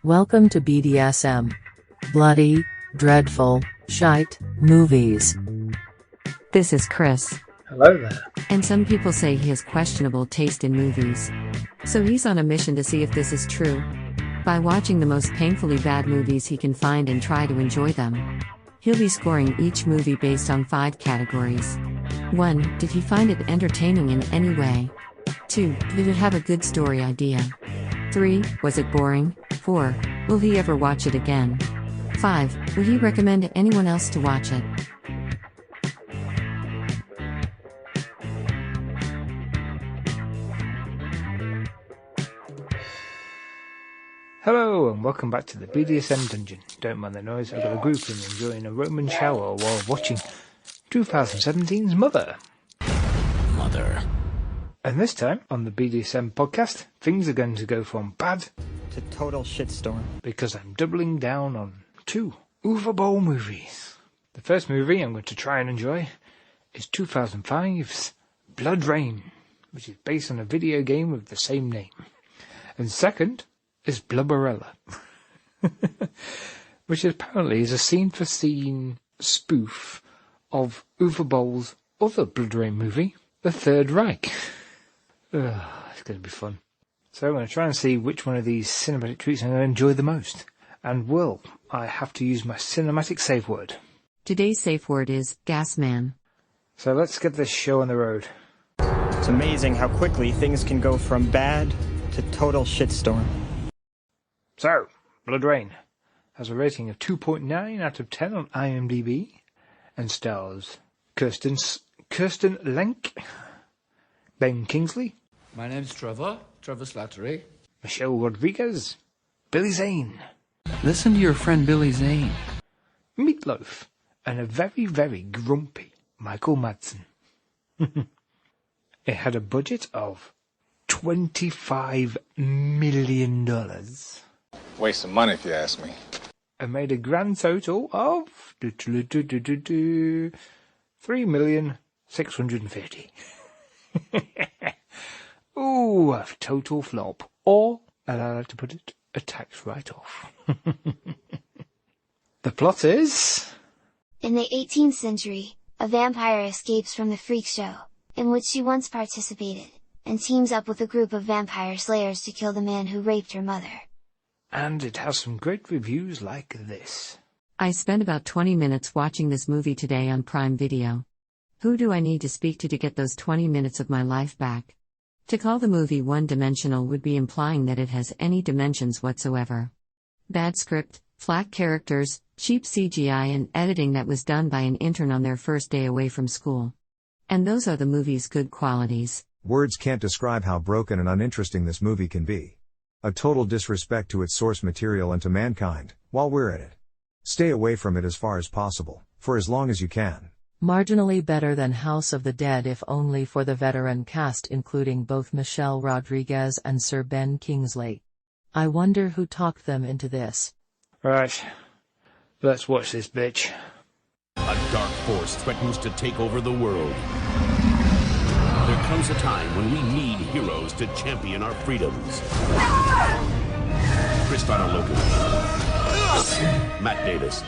Welcome to BDSM. Bloody, dreadful, shite, movies. This is Chris. Hello there. And some people say he has questionable taste in movies. So he's on a mission to see if this is true. By watching the most painfully bad movies he can find and try to enjoy them. He'll be scoring each movie based on 5 categories. 1. Did he find it entertaining in any way? 2. Did it have a good story idea? 3. Was it boring? 4. Will he ever watch it again? 5. Would he recommend anyone else to watch it? Hello and welcome back to the BDSM dungeon. Don't mind the noise, I've got a group in enjoying a Roman shower while watching 2017's Mother. And this time, on the BDSM podcast, things are going to go from bad to total shitstorm. Because I'm doubling down on 2 Uwe Boll movies. The first movie I'm going to try and enjoy is 2005's Bloodrayne, which is based on a video game of the same name. And second is Blubberella, which apparently is a scene-for-scene spoof of Uwe Boll's other Bloodrayne movie, The Third Reich. It's going to be fun. So I'm going to try and see which one of these cinematic treats I'm going to enjoy the most. And will I have to use my cinematic safe word? Today's safe word is Gasman. So let's get this show on the road. It's amazing how quickly things can go from bad to total shitstorm. So, Bloodrayne has a rating of 2.9 out of 10 on IMDb and stars Kirsten Lenk, Ben Kingsley, My name's Trevor Slattery. Michelle Rodriguez, Billy Zane, Listen to your friend Billy Zane. Meatloaf, and a very, very grumpy Michael Madsen. It had a budget of $25 million. Waste of money, if you ask me. And made a grand total of $3,650,000. Ooh, a total flop. Or, as I like to put it, a tax write-off. The plot is... In the 18th century, a vampire escapes from the freak show, in which she once participated, and teams up with a group of vampire slayers to kill the man who raped her mother. And it has some great reviews like this. I spent about 20 minutes watching this movie today on Prime Video. Who do I need to speak to get those 20 minutes of my life back? To call the movie one-dimensional would be implying that it has any dimensions whatsoever. Bad script, flat characters, cheap CGI and editing that was done by an intern on their first day away from school. And those are the movie's good qualities. Words can't describe how broken and uninteresting this movie can be. A total disrespect to its source material and to mankind, while we're at it. Stay away from it as far as possible, for as long as you can. Marginally better than House of the Dead if only for the veteran cast including both Michelle Rodriguez and Sir Ben Kingsley. I wonder who talked them into this. Right, let's watch this bitch. A dark force threatens to take over the world. There comes a time when we need heroes to champion our freedoms. Kristana Loken, Matt Davis,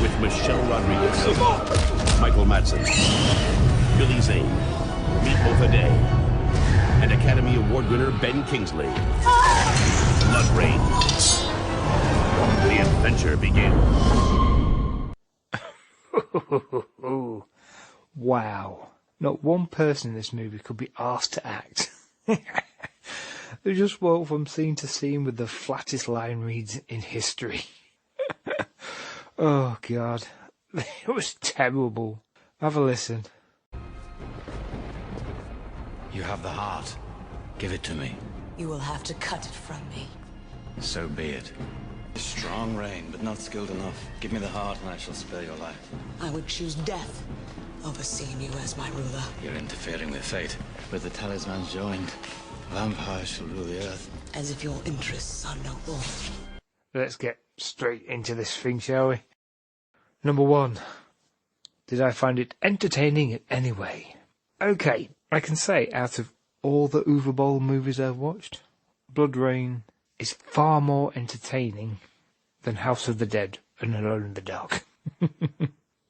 with Michelle Rodriguez, Michael Madsen, Billy Zane, Meet Day, and Academy Award winner Ben Kingsley. Bloodrayne. The adventure begins. Wow. Not one person in this movie could be asked to act. They just walk from scene to scene with the flattest line reads in history. Oh, God. It was terrible. Have a listen. You have the heart. Give it to me. You will have to cut it from me. So be it. Strong rein, but not skilled enough. Give me the heart and I shall spare your life. I would choose death over seeing you as my ruler. You're interfering with fate. With the talismans joined, vampires shall rule the earth. As if your interests are noble. Let's get straight into this thing, shall we? Number 1. Did I find it entertaining in any way? Okay, I can say out of all the Uwe Boll movies I've watched, Bloodrayne is far more entertaining than House of the Dead and Alone in the Dark.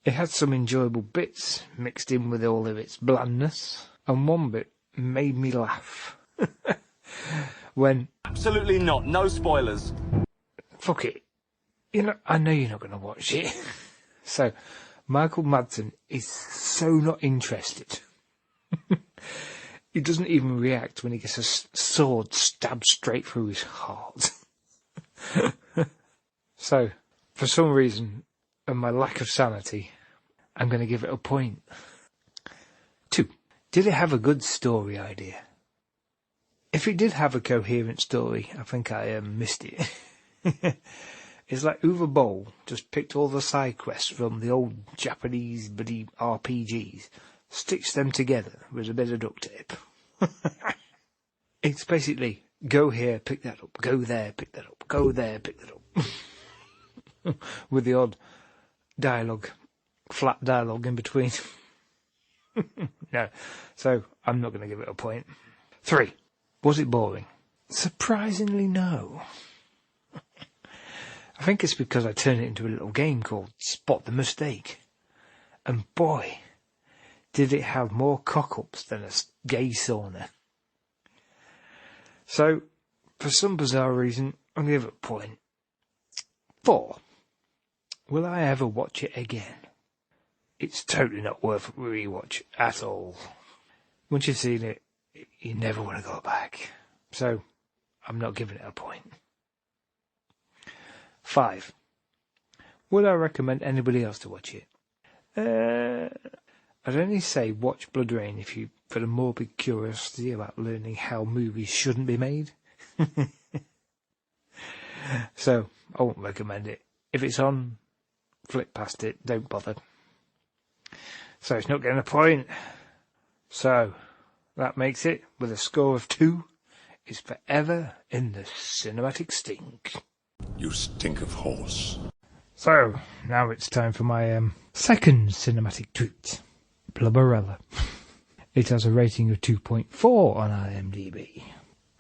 It had some enjoyable bits mixed in with all of its blandness, and one bit made me laugh. When... Absolutely not, no spoilers. Fuck it. I know you're not going to watch it. So, Michael Madsen is so not interested. He doesn't even react when he gets a sword stabbed straight through his heart. So, for some reason, and my lack of sanity, I'm going to give it a point. 2. Did it have a good story idea? If it did have a coherent story, I think I missed it. It's like Uwe Boll just picked all the side quests from the old Japanese bloody RPGs, stitched them together with a bit of duct tape. It's basically, go here, pick that up, go there, pick that up, go there, pick that up. With the odd dialogue, flat dialogue in between. No, so I'm not going to give it a point. 3. Was it boring? Surprisingly, no. I think it's because I turned it into a little game called Spot the Mistake. And boy, did it have more cock-ups than a gay sauna. So, for some bizarre reason, I'll give it a point. 4. Will I ever watch it again? It's totally not worth a rewatch at all. Once you've seen it, you never want to go back. So, I'm not giving it a point. 5. Would I recommend anybody else to watch it? I'd only say watch Bloodrayne if you've got a morbid curiosity about learning how movies shouldn't be made. So, I won't recommend it. If it's on, flick past it, don't bother. So it's not getting a point. So, that makes it, with a score of 2, is forever in the cinematic stink. You stink of horse. So, now it's time for my second cinematic treat, Blubberella. It has a rating of 2.4 on IMDb.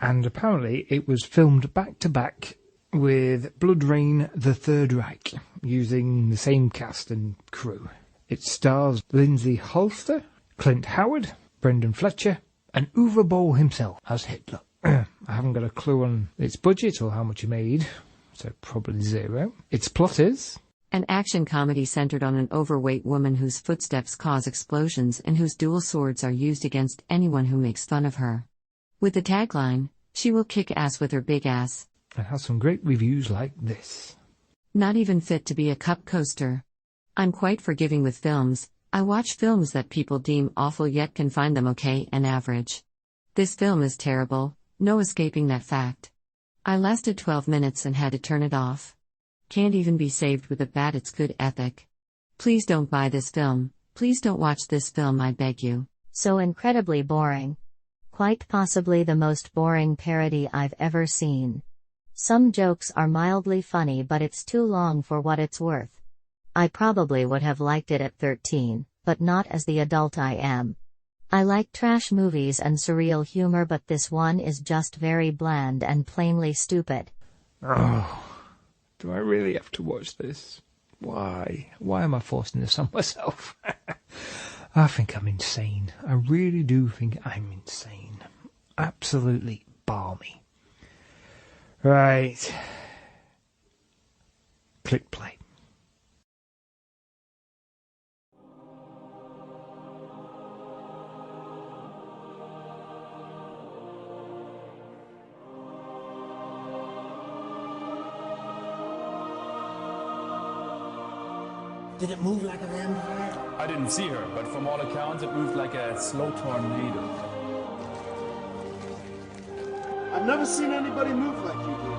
And apparently it was filmed back-to-back with Bloodrayne the Third Reich, using the same cast and crew. It stars Lindsay Holster, Clint Howard, Brendan Fletcher, and Uwe Boll himself as Hitler. I haven't got a clue on its budget or how much it made, so probably 0. Its plot is an action comedy centered on an overweight woman whose footsteps cause explosions and whose dual swords are used against anyone who makes fun of her. With the tagline, "She will kick ass with her big ass." and has some great reviews like this. Not even fit to be a cup coaster. I'm quite forgiving with films. I watch films that people deem awful yet can find them okay and average. This film is terrible, no escaping that fact. I lasted 12 minutes and had to turn it off. Can't even be saved with a bad it's good ethic. Please don't buy this film, please don't watch this film, I beg you. So incredibly boring. Quite possibly the most boring parody I've ever seen. Some jokes are mildly funny, but it's too long for what it's worth. I probably would have liked it at 13, but not as the adult I am. I like trash movies and surreal humor, but this one is just very bland and plainly stupid. Oh, do I really have to watch this? Why? Why am I forcing this on myself? I think I'm insane. I really do think I'm insane. Absolutely balmy. Right. Click play. Did it move like a vampire? I didn't see her, but from all accounts it moved like a slow tornado. I've never seen anybody move like you do.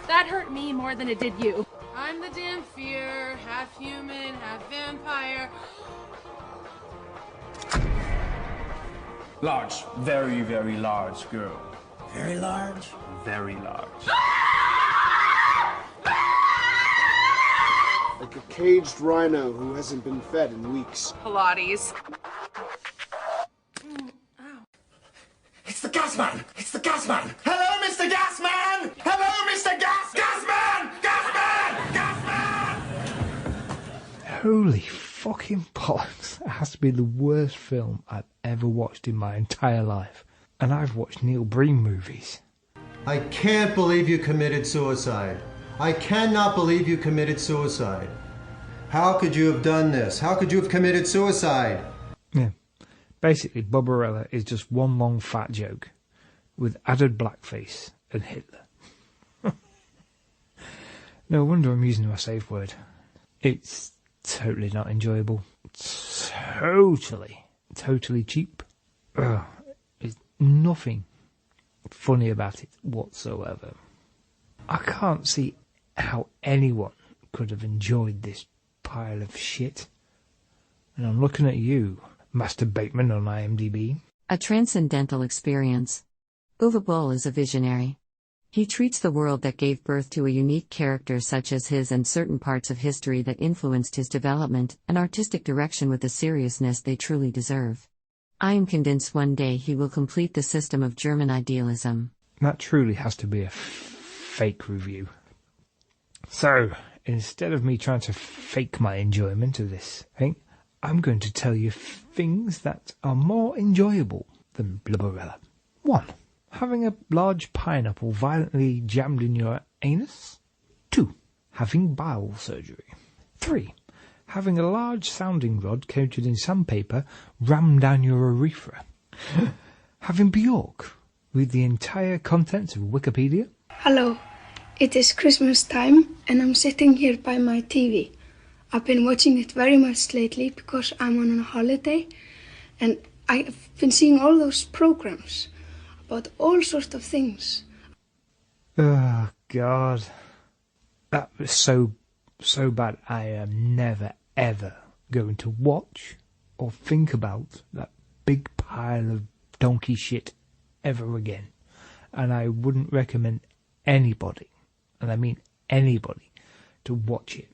That hurt me more than it did you. I'm the damn fear, half human, half vampire. Large, very, very large girl. Very large? Very large. Like a caged rhino who hasn't been fed in weeks. Pilates. Gasman! It's the Gasman! Hello, Mr. Gasman! Hello, Mr. Gasman! Gasman! Holy fucking bollocks. That has to be the worst film I've ever watched in my entire life. And I've watched Neil Breen movies. I can't believe you committed suicide. I cannot believe you committed suicide. How could you have done this? How could you have committed suicide? Yeah. Basically, Blubberella is just one long fat joke with added blackface and Hitler. No wonder I'm using my safe word. It's totally not enjoyable. Totally cheap. There's nothing funny about it whatsoever. I can't see how anyone could have enjoyed this pile of shit. And I'm looking at you, Master Bateman on IMDb. A transcendental experience. Uwe Boll is a visionary. He treats the world that gave birth to a unique character such as his and certain parts of history that influenced his development and artistic direction with the seriousness they truly deserve. I am convinced one day he will complete the system of German idealism. That truly has to be a fake review. So, instead of me trying to fake my enjoyment of this thing, I'm going to tell you things that are more enjoyable than Blubberella. 1. Having a large pineapple violently jammed in your anus. 2. Having bowel surgery. 3. Having a large sounding rod coated in sandpaper rammed down your urethra. Having Bjork read the entire contents of Wikipedia. Hello, it is Christmas time and I'm sitting here by my TV. I've been watching it very much lately because I'm on a holiday and I've been seeing all those programs about all sorts of things. Oh, God. That was so bad. I am never, ever going to watch or think about that big pile of donkey shit ever again. And I wouldn't recommend anybody, and I mean anybody, to watch it.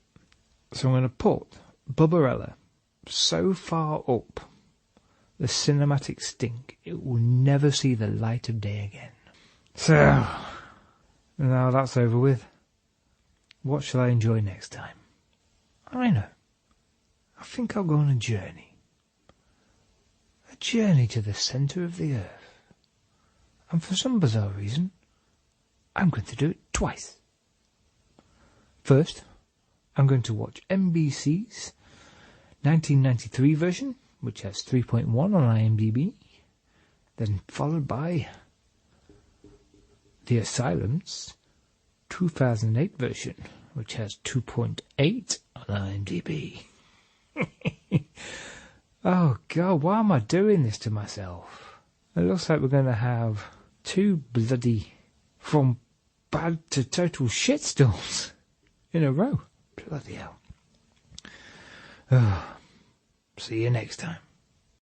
So I'm going to put Blubberella so far up the cinematic stink it will never see the light of day again. So, now that's over with, what shall I enjoy next time? I know. I think I'll go on a journey. A journey to the centre of the earth. And for some bizarre reason, I'm going to do it twice. First, I'm going to watch NBC's 1993 version, which has 3.1 on IMDb, then followed by The Asylum's 2008 version, which has 2.8 on IMDb. Oh God, why am I doing this to myself? It looks like we're going to have 2 bloody from bad to total shitstorms in a row. Bloody hell. See you next time.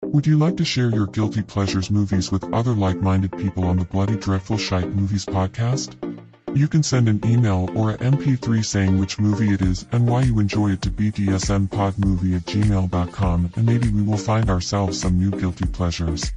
Would you like to share your guilty pleasures movies with other like-minded people on the Bloody Dreadful Shite Movies podcast? You can send an email or an MP3 saying which movie it is and why you enjoy it to bdsmpodmovie@gmail.com, and maybe we will find ourselves some new guilty pleasures.